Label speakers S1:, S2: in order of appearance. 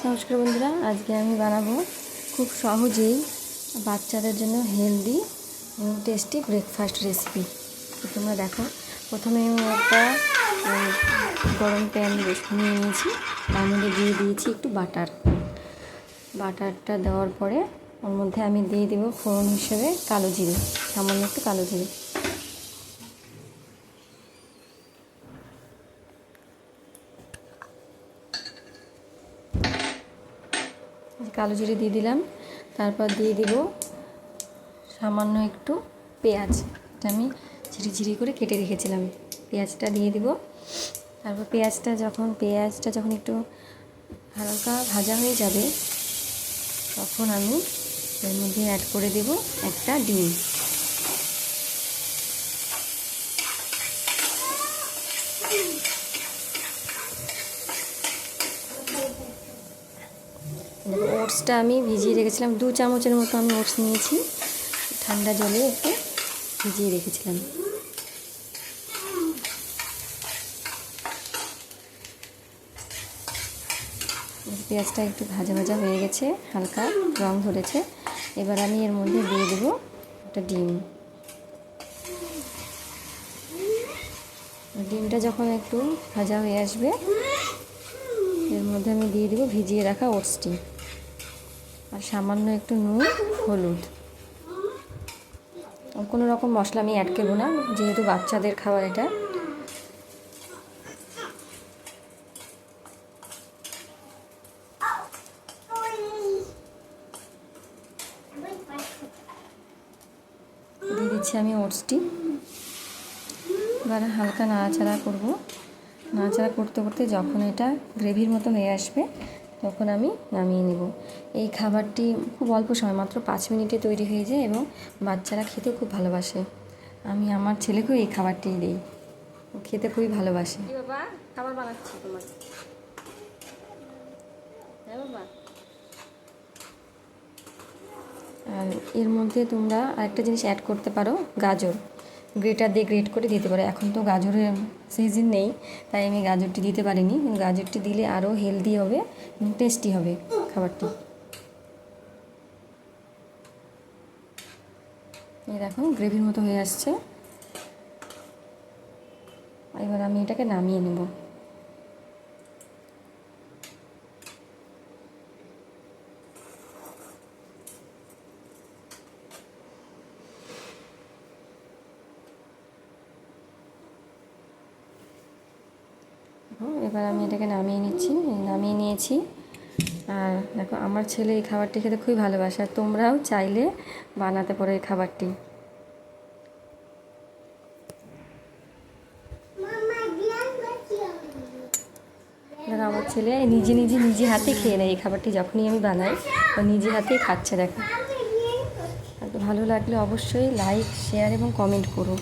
S1: নমস্কার বন্ধুরা, আজকে আমি বানাবো খুব সহজেই বাচ্চাদের জন্য হেলদি এবং টেস্টি ব্রেকফাস্ট রেসিপি। তো তোমরা দেখো, প্রথমে আমি একটা গরম প্যান নিয়ে নিয়েছি, তার মধ্যে দিয়ে দিয়েছি একটু বাটারটা দেওয়ার পরে ওর মধ্যে আমি দিয়ে দেবো ফোড়ন হিসেবে কালো জিরে, সামান্য একটু কালো জিরে। কালো জিরে দিয়ে দিলাম, তারপর দিয়ে দিব সামান্য একটু পেঁয়াজ, এটা আমি ঝিরি করে কেটে রেখেছিলাম। পেঁয়াজটা দিয়ে দিব। তারপর পেঁয়াজটা যখন একটু হালকা ভাজা হয়ে যাবে, তখন আমি এর মধ্যে অ্যাড করে দেব একটা ডিম। ওটসটা আমি ভিজিয়ে রেখেছিলাম, 2 চামচের মতো আমি ওটস নিয়েছি, ঠান্ডা জলে একটু ভিজিয়ে রেখেছিলাম। পেঁয়াজটা একটু ভাজা হয়ে গেছে, হালকা রং ধরেছে। এবার আমি এর মধ্যে দিয়ে দেব একটা ডিমটা যখন একটু ভাজা হয়ে আসবে, এর মধ্যে আমি দিয়ে দেব ভিজিয়ে রাখা ওটসটি আর সামান্য একটু নুন, হলুদ। কোনো রকম মশলা আমি অ্যাড করব না, যেহেতু বাচ্চাদের খাবার এটা। দিয়ে দিচ্ছি আমি ওটসটি। এবার হালকা নাড়াচাড়া করব। নাড়াচাড়া করতে যখন এটা গ্রেভির মতো হয়ে আসবে, তখন আমি নামিয়ে নেব। এই খাবারটি খুব অল্প সময়, মাত্র 5 মিনিটে তৈরি হয়ে যায় এবং বাচ্চারা খেতে খুব ভালোবাসে। আমি আমার ছেলেকেও এই খাবারটি দিই, খেতে খুবই ভালোবাসে। বাবা, খাবার বানাচ্ছি তোমার। হ্যাঁ বাবা। আর এর মধ্যে তোমরা আরেকটা জিনিস অ্যাড করতে পারো, গাজর। গ্রেটার দিয়ে গ্রেট করে দিতে পারো। এখন তো গাজরের সিজন নেই, তাই আমি গাজরটি দিতে পারিনি। গাজরটি দিলে আরও হেলদি হবে এবং টেস্টি হবে খাবারটি। এই দেখো, গ্রেভির মতো হয়ে আসছে। এবার আমি এটাকে নামিয়ে নেব। এবার আমি এটাকে নামিয়ে নিয়েছি। আর দেখো, আমার ছেলে এই খাবারটি খেতে খুবই ভালোবাসে, আর তোমরাও চাইলে বানাতে পারো এই খাবারটি। দেখো, আমার ছেলে নিজে হাতে খেয়ে নেয় এই খাবারটি। যখনই আমি বানাই, ও নিজে হাতেই খাচ্ছে। দেখো, ভালো লাগলে অবশ্যই লাইক, শেয়ার এবং কমেন্ট করো।